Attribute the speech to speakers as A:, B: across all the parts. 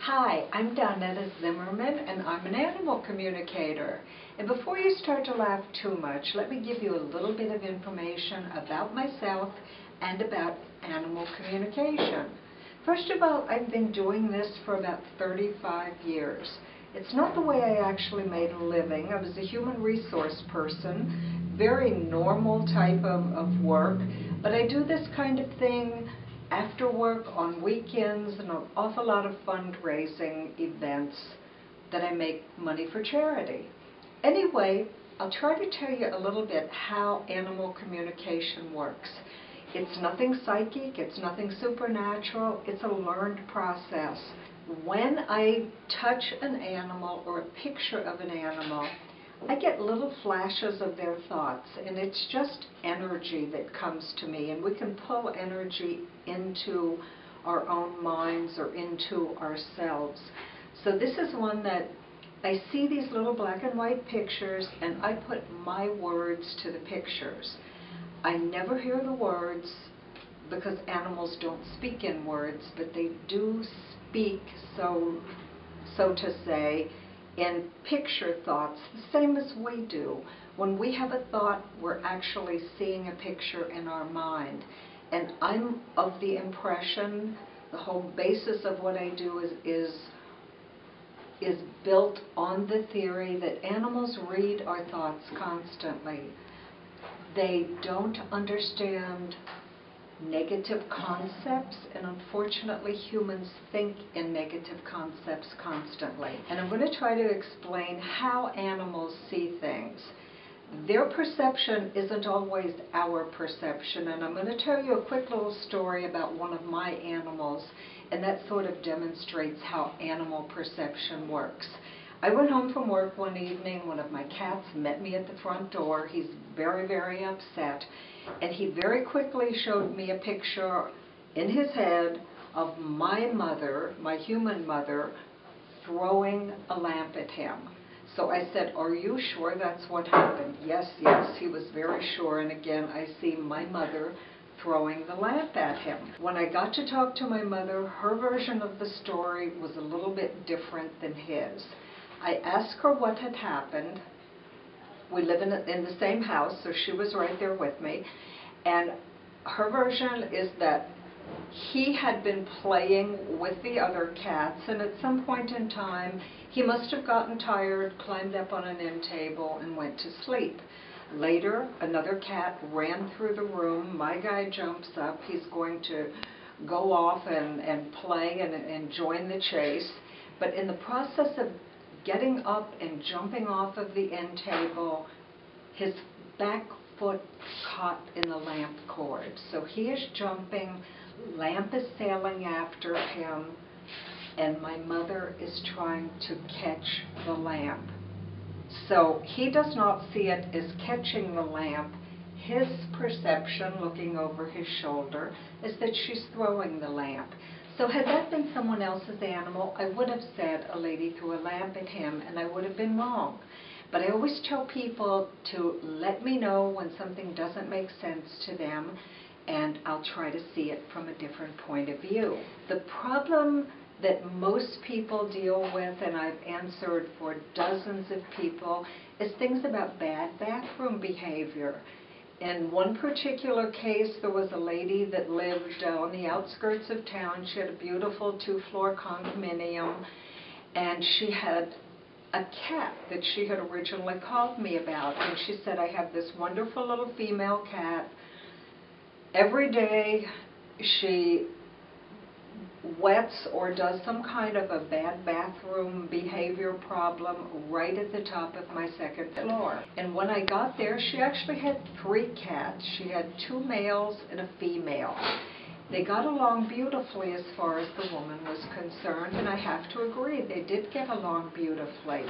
A: Hi, I'm Donetta Zimmerman, and I'm an animal communicator. And before you start to laugh too much, let me give you a little bit of information about myself and about animal communication. First of all, I've been doing this for about 35 years. It's not the way I actually made a living. I was a human resource person, very normal type of work, but I do this kind of thing after work, on weekends, and an awful lot of fundraising events that I make money for charity. Anyway, I'll try to tell you a little bit how animal communication works. It's nothing psychic, it's nothing supernatural, it's a learned process. When I touch an animal or a picture of an animal, I get little flashes of their thoughts, and it's just energy that comes to me, and we can pull energy into our own minds or into ourselves. So this is one that I see these little black and white pictures, and I put my words to the pictures. I never hear the words because animals don't speak in words, but they do speak, so to say, in picture thoughts, the same as we do. When we have a thought, we're actually seeing a picture in our mind. And I'm of the impression, the whole basis of what I do is built on the theory that animals read our thoughts constantly. They don't understand negative concepts, and unfortunately humans think in negative concepts constantly. And I'm going to try to explain how animals see things. Their perception isn't always our perception, and I'm going to tell you a quick little story about one of my animals, and that sort of demonstrates how animal perception works. I went home from work one evening. One of my cats met me at the front door. He's very, very upset. And he very quickly showed me a picture in his head of my mother, my human mother, throwing a lamp at him. So I said, "Are you sure that's what happened?" Yes, he was very sure. And again, I see my mother throwing the lamp at him. When I got to talk to my mother, her version of the story was a little bit different than his. I asked her what had happened. We live in the same house, so she was right there with me. And her version is that he had been playing with the other cats, and at some point in time, he must have gotten tired, climbed up on an end table, and went to sleep. Later, another cat ran through the room. My guy jumps up. He's going to go off and play and join the chase. But in the process of getting up and jumping off of the end table, his back foot caught in the lamp cord. So he is jumping, lamp is sailing after him, and my mother is trying to catch the lamp. So he does not see it as catching the lamp. His perception, looking over his shoulder, is that she's throwing the lamp. So had that been someone else's animal, I would have said a lady threw a lamp at him, and I would have been wrong. But I always tell people to let me know when something doesn't make sense to them, and I'll try to see it from a different point of view. The problem that most people deal with, and I've answered for dozens of people, is things about bad bathroom behavior. In one particular case, there was a lady that lived on the outskirts of town. She had a beautiful 2-floor condominium, and she had a cat that she had originally called me about. And she said, "I have this wonderful little female cat. Every day she wets or does some kind of a bad bathroom behavior problem right at the top of my second floor." And when I got there, she actually had 3 cats. She had 2 males and a female. They got along beautifully as far as the woman was concerned, and I have to agree, they did get along beautifully.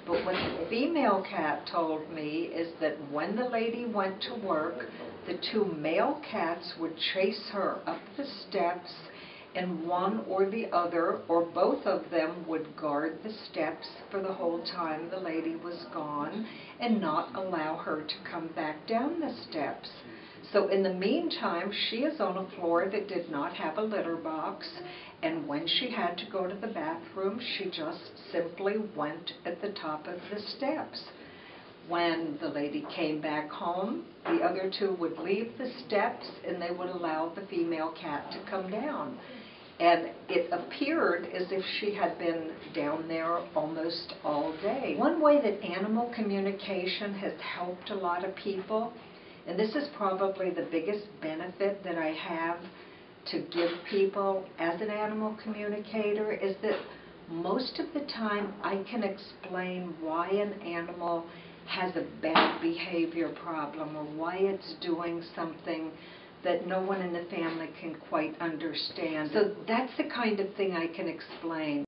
A: But what the female cat told me is that when the lady went to work, the 2 male cats would chase her up the steps, and one or the other, or both of them, would guard the steps for the whole time the lady was gone and not allow her to come back down the steps. So in the meantime, she is on a floor that did not have a litter box, and when she had to go to the bathroom, she just simply went at the top of the steps. When the lady came back home, the other two would leave the steps and they would allow the female cat to come down. And it appeared as if she had been down there almost all day. One way that animal communication has helped a lot of people, and this is probably the biggest benefit that I have to give people as an animal communicator, is that most of the time I can explain why an animal has a bad behavior problem or why it's doing something that no one in the family can quite understand. So that's the kind of thing I can explain.